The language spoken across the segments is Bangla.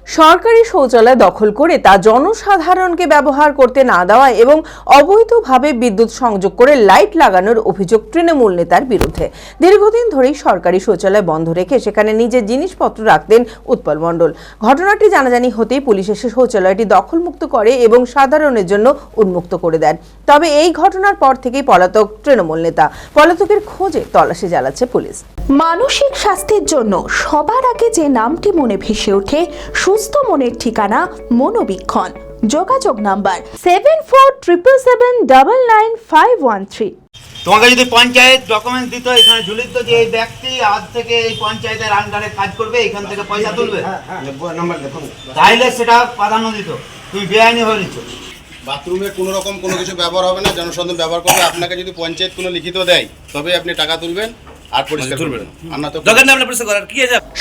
সরকারি শৌচালয় দখল করে তা জনসাধারণকে ব্যবহার করতে না দেওয়া এবং অবৈধভাবে বিদ্যুৎ সংযোগ করে লাইট লাগানোর অভিযোগ তৃণমূল নেতার বিরুদ্ধে। দীর্ঘদিন ধরেই সরকারি শৌচালয় বন্ধ রেখে সেখানে নিজের জিনিসপত্র রাখতেন উৎপল মণ্ডল। ঘটনাটি জানাজানি হতেই পুলিশ এসে শৌচালয়টি দখলমুক্ত করে এবং সাধারণের জন্য উন্মুক্ত করে দেন। তবে এই ঘটনার পর থেকেই পলাতক তৃণমূল নেতা। পলাতকের খোঁজে তল্লাশি চালাচ্ছে পুলিশ। মানসিক স্বাস্থ্যের জন্য সবার আগে যে নামটি মনে ভেসে ওঠে, সুস্থ মনের ঠিকানা মনোবীক্ষণ। যোগাযোগ নাম্বার 7477799513। তোমাকে যদি পঞ্চায়েত ডকুমেন্ট দিত, এখানে ঝুলিত যে এই ব্যক্তি আজ থেকে এই পঞ্চায়েতের আন্ডারে কাজ করবে, এখান থেকে পয়সা তুলবে, তাইলে সেটা প্রাধান্য দিত। তুমি বেআইনি হয়ে নিচ্ছ। বাথরুমে কোনো রকম কোনো কিছু ব্যবহার হবে না, জনসাধারণ ব্যবহার করবে। আপনাকে যদি পঞ্চায়েত কোনো লিখিত দেয় তবে আপনি টাকা তুলবেন আর পরিষ্কার করবেন।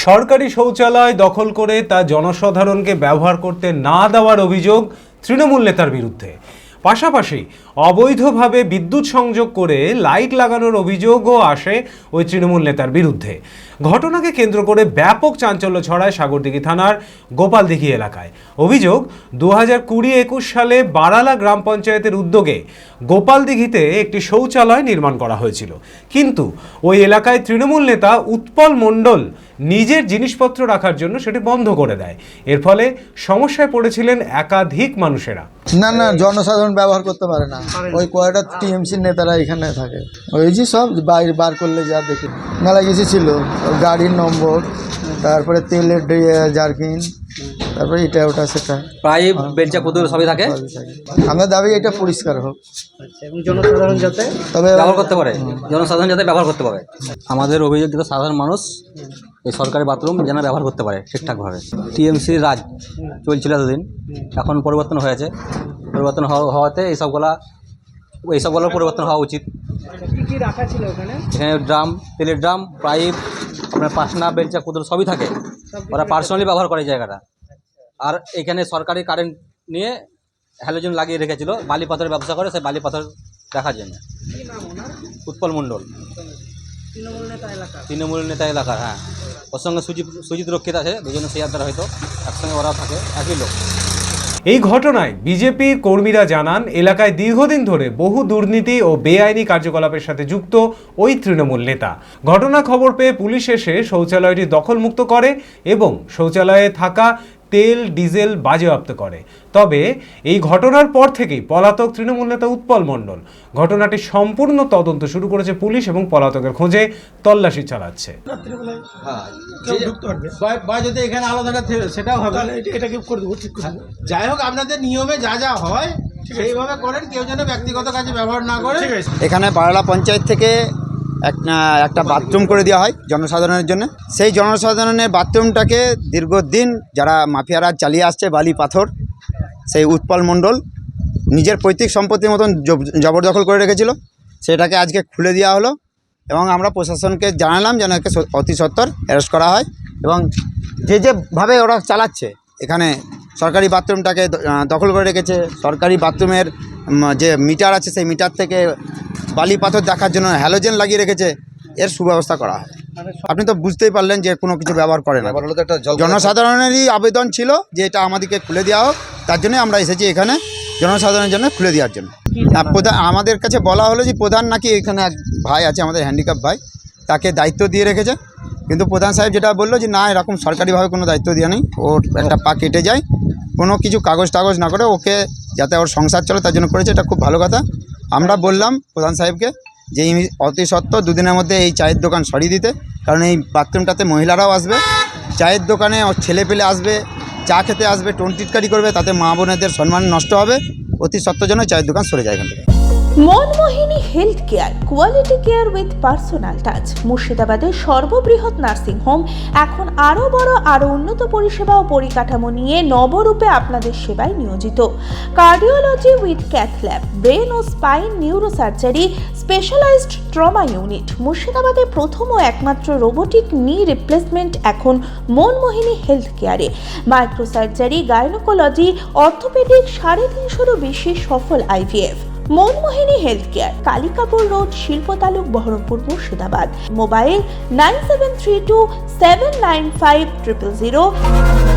সরকারি শৌচালয় দখল করে তা জনসাধারণকে ব্যবহার করতে না দেওয়ার অভিযোগ তৃণমূল নেতার বিরুদ্ধে। পাশাপাশি অবৈধভাবে বিদ্যুৎ সংযোগ করে লাইট লাগানোর অভিযোগও আসে ওই তৃণমূল নেতার বিরুদ্ধে। ঘটনাকে কেন্দ্র করে ব্যাপক চাঞ্চল্য ছড়ায় সাগরদিঘি থানার গোপালদিঘি এলাকায়। অভিযোগ 2020-21 সালে বারালা গ্রাম পঞ্চায়েতের উদ্যোগে গোপালদিঘিতে একটি শৌচালয় নির্মাণ করা হয়েছিল, কিন্তু ওই এলাকায় তৃণমূল নেতা উৎপল মণ্ডল নিজের জিনিসপত্র রাখার জন্য সেটি বন্ধ করে দেয়। এর ফলে সমস্যায় পড়েছিলেন একাধিক মানুষেরা। না, জনসাধারণ ব্যবহার করতে পারে না। ওই কয়টা টিএমসির নেতারা এখানে থাকে, ওই যে সব বাইরে বার করলে যা দেখি মেলা কিছু ছিল, গাড়ির নম্বর, তারপরে তেলের জার্কিন, তারপরে এটা ওটা সেটা পাইপ বেলচা কুদুর সবই থাকে। আমরা দাবি এটা পরিষ্কার হোক, জনসাধারণ যাতে ব্যবহার করতে পারে, জনসাধারণ যাতে ব্যবহার করতে পারে। আমাদের অভিযোগ যেটা সাধারণ মানুষ এই সরকারি বাথরুম যেন ব্যবহার করতে পারে ঠিকঠাকভাবে। টিএমসির রাজ চলছিল এতদিন, এখন পরিবর্তন হয়েছে। পরিবর্তন হওয়াতে এইসবগুলোর পরিবর্তন হওয়া উচিত। এখানে ড্রাম, তেলের ড্রাম, পাইপ, আপনার পাসনা, বেলচা কুদুর সবই থাকে। ওরা পার্সোনালি ব্যবহার করে জায়গাটা। আর এখানে সরকারি কারেন্ট নিয়ে হ্যালোজেন লাগিয়ে রেখেছিল, বালি পাথরের ব্যবসা করে, সেই বালি পাথর দেখার জন্য। উৎপল মণ্ডল তৃণমূল নেতা এলাকার। হ্যাঁ, ওর সঙ্গে সুজিত রক্ষিত আছে, দুজনে শেয়ারদার, হয়তো একসঙ্গে ওরাও থাকে, একই লোক। এই ঘটনায় বিজেপির কর্মীরা জানান, এলাকায় দীর্ঘদিন ধরে বহু দুর্নীতি ও বেআইনি কার্যকলাপের সাথে যুক্ত ওই তৃণমূল নেতা। ঘটনা খবর পেয়ে পুলিশ এসে শৌচালয়টি দখলমুক্ত করে এবং শৌচালয়ে থাকা তেল, ডিজেল বাজেয়াপ্ত করে। তবে এই ঘটনার পর থেকেই পলাতক তৃণমূল নেতা উৎপল মণ্ডল। ঘটনাটি সম্পূর্ণ তদন্ত শুরু করেছে পুলিশ এবং পলাতকের খোঁজে তল্লাশি চালাচ্ছে। যদি এখানে আলাদা সেটাও হবে, এটাকে করে দেবো, ঠিক করে। যাই হোক, আপনাদের নিয়মে যা যা হয় সেইভাবে করেন, কেউ যেন ব্যক্তিগত কাজে ব্যবহার না করে। এখানে বারালা পঞ্চায়েত থেকে একটা বাথরুম করে দেওয়া হয় জনসাধারণের জন্য। সেই জনসাধারণের বাথরুমটাকে দীর্ঘদিন যারা মাফিয়ারা চালিয়ে আসছে, বালি পাথর, সেই উৎপল মণ্ডল নিজের পৈতৃক সম্পত্তির মতন জবরদখল করে রেখেছিল। সেটাকে আজকে খুলে দেওয়া হলো এবং আমরা প্রশাসনকে জানালাম যেন একে অতি সত্বর অ্যারেস্ট করা হয়। এবং যেভাবে ওরা চালাচ্ছে, এখানে সরকারি বাথরুমটাকে দখল করে রেখেছে, সরকারি বাথরুমের যে মিটার আছে সেই মিটার থেকে বালি পাথর দেখার জন্য হ্যালোজেন লাগিয়ে রেখেছে, এর সুব্যবস্থা করা হয়। আপনি তো বুঝতেই পারলেন যে কোনো কিছু ব্যবহার করে না। জনসাধারণেরই আবেদন ছিল যে এটা আমাদেরকে খুলে দেওয়া হোক, তার জন্য আমরা এসেছি এখানে জনসাধারণের জন্য খুলে দেওয়ার জন্য। প্রধান আমাদের কাছে বলা হলো যে প্রধান নাকি এখানে এক ভাই আছে, আমাদের হ্যান্ডিক্যাপ ভাই, তাকে দায়িত্ব দিয়ে রেখেছে। কিন্তু প্রধান সাহেব যেটা বললো যে না, এরকম সরকারিভাবে কোনো দায়িত্ব দেওয়া নেই, ওর একটা পা কেটে যায়, কোনো কিছু কাগজ টাগজ না করে ওকে যাতে ওর সংসার চলে তার জন্য করেছে। এটা খুব ভালো কথা। আমরা বললাম প্রধান সাহেবকে যে অতি সত্ত্বর দুদিনের মধ্যে এই চায়ের দোকান সরিয়ে দিতে, কারণ এই বাথরুমটাতে মহিলারাও আসবে, চায়ের দোকানে ওর ছেলে পেলে আসবে, চা খেতে আসবে, টোনটিটকারি করবে, তাতে মা বোনেদের সম্মান নষ্ট হবে। অতি সত্ত্বর জন্য চায়ের দোকান সরে যায় এখান থেকে। Manmohini health care, quality care with personal touch. মুর্শিদাবাদের সর্ববৃহৎ নার্সিং হোম এখন আরও বড়, আরও উন্নত পরিষেবা ও পরিকাঠামো নিয়ে নবরূপে আপনাদের সেবায় নিয়োজিত। Cardiology with cath lab, brain ও spine neurosurgery, specialized trauma unit. মুর্শিদাবাদে প্রথম ও একমাত্র রোবোটিক নি রিপ্লেসমেন্ট এখন মনমোহিনী হেলথ কেয়ারে। মাইক্রোসার্জারি, গাইনোকোলজি, অর্থোপেডিক, 350-এরও বেশি সফল IVF। Manmohini health care, Kalikapur road, শিল্প তালুক, বহরমপুর, মুর্শিদাবাদ। মোবাইল 9732795000।